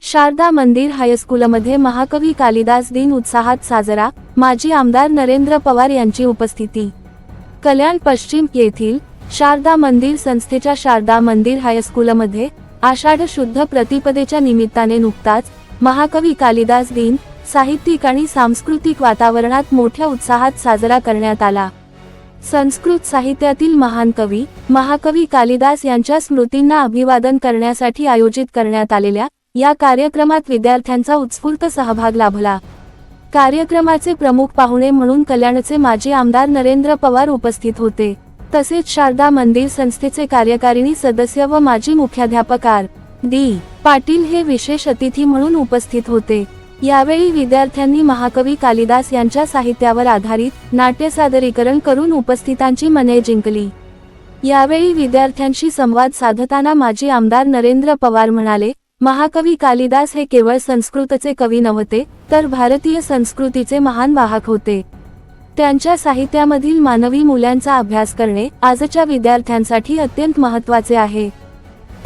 शारदा मंदिर हायस्कूलमध्ये महाकवी कालिदास दिन उत्साहात साजरा. माजी आमदार नरेंद्र पवार यांची उपस्थिती. कल्याण पश्चिम येथील शारदा मंदिर संस्थेच्या शारदा मंदिर हायस्कूलमध्ये आषाढ शुद्ध प्रतिपदेच्या निमित्ताने नुकताच महाकवी कालिदास दिन साहित्यिक आणि सांस्कृतिक वातावरणात मोठ्या उत्साहात साजरा करण्यात आला. संस्कृत साहित्यातील महान कवी महाकवी कालिदास यांच्या स्मृतींना अभिवादन करण्यासाठी आयोजित करण्यात आलेल्या या कार्यक्रमात विद्यार्थ्यांचा उत्स्फूर्त सहभाग लाभला. कार्यक्रमाचे प्रमुख पाहुणे म्हणून कल्याणचे माजी आमदार नरेंद्र पवार उपस्थित होते. तसेच शारदा मंदिर संस्थेचे कार्यकारिणी सदस्य व माजी मुख्याध्यापक डी. पाटील हे विशेष अतिथी म्हणून उपस्थित होते. यावेळी विद्यार्थ्यांनी महाकवी कालिदास यांच्या साहित्यावर आधारित नाट्य सादरीकरण करून उपस्थितांची मने जिंकली. यावेळी विद्यार्थ्यांशी संवाद साधताना माजी आमदार नरेंद्र पवार म्हणाले, महाकवी कालिदास हे केवळ संस्कृतचे कवी नव्हते, तर भारतीय संस्कृतीचे महान वाहक होते. त्यांच्या साहित्यामधील मानवी मूल्यांचा अभ्यास करणे आजच्या विद्यार्थ्यांसाठी अत्यंत महत्त्वाचे आहे.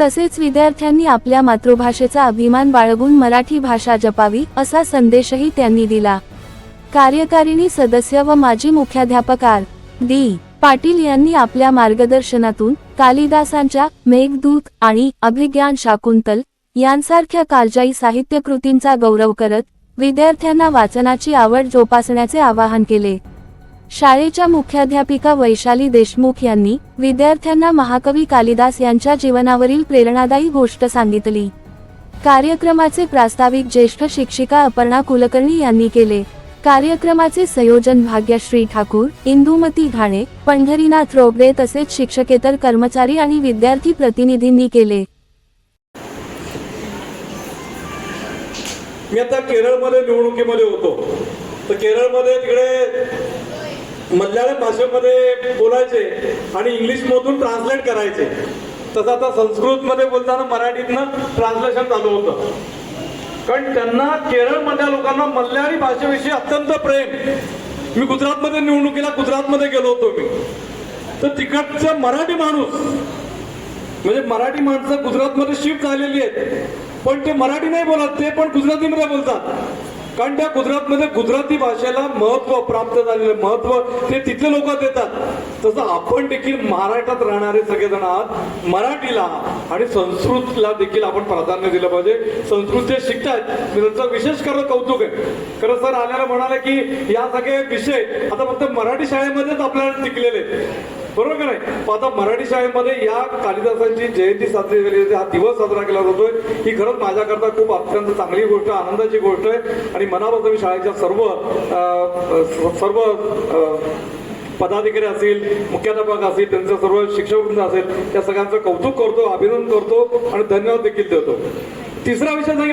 तसेच विद्यार्थ्यांनी आपल्या मातृभाषेचा अभिमान बाळगून मराठी भाषा जपावी असा संदेशही त्यांनी दिला. कार्यकारिणी सदस्य व माजी मुख्याध्यापक डी. पाटील यांनी आपल्या मार्गदर्शनातून कालिदासांच्या मेघदूत आणि अभिज्ञान शाकुंतल यांसारख्या कालजयी साहित्यकृतींचा गौरव करत विद्यार्थ्यांना वाचनाची आवड जोपासण्याचे आवाहन केले. शाळेच्या मुख्याध्यापिका वैशाली देशमुख यांनी विद्यार्थ्यांना महाकवी कालिदास यांच्या जीवनावरील प्रेरणादायी गोष्ट सांगितली. कार्यक्रमाचे प्रास्ताविक ज्येष्ठ शिक्षिका अपर्णा कुलकर्णी यांनी केले. कार्यक्रमाचे संयोजन भाग्यश्री ठाकूर, इंदुमती घाणे, पंढरीनाथ रोगडे तसेच शिक्षकेतर कर्मचारी आणि विद्यार्थी प्रतिनिधींनी केले. मी आता केरळमध्ये निवडणुकीमध्ये होतो, तर केरळमध्ये तिकडे मल्याळम भाषेमध्ये बोलायचे आणि इंग्लिशमधून ट्रान्सलेट करायचे. तसं आता संस्कृतमध्ये बोलताना मराठीतनं ट्रान्सलेशन चालू होतं. कारण त्यांना केरळमधल्या लोकांना मल्याळी भाषेविषयी अत्यंत प्रेम. मी गुजरातमध्ये निवडणुकीला गुजरातमध्ये गेलो होतो मी, तर तिकडचं मराठी माणूस म्हणजे मराठी माणसं गुजरातमध्ये शिफ्ट झालेली आहेत, पण ते मराठी नाही बोलत, ते पण गुजरातीमध्ये बोलतात. कारण त्या गुजरातमध्ये गुजराती भाषेला महत्व प्राप्त झालेलं महत्व ते तिथले लोक देतात. तसं आपण देखील महाराष्ट्रात राहणारे सगळेजण आहात, मराठीला आणि संस्कृतला देखील आपण प्राधान्य दिलं पाहिजे. संस्कृत जे शिकतात मी त्यांचं विशेष खरं कौतुक आहे. खरं सर आल्याला म्हणाले की या सगळे विषय आता फक्त मराठी शाळेमध्येच आपल्याला शिकलेले आहेत, बरोबर का नाही. आता मराठी शाळेमध्ये या कालिदासांची जयंती साजरी झाली, हा दिवस साजरा केला जातोय, ही खरंच माझ्याकरता खूप अत्यंत चांगली गोष्ट, आनंदाची गोष्ट आहे. आणि मनापासून मी शाळेच्या सर्व पदाधिकारी असतील, मुख्याध्यापक असतील, त्यांचं सर्व शिक्षकवृंद असेल, त्या सगळ्यांचं कौतुक करतो, अभिनंदन करतो आणि धन्यवाद देखील देतो. तिसरा विषय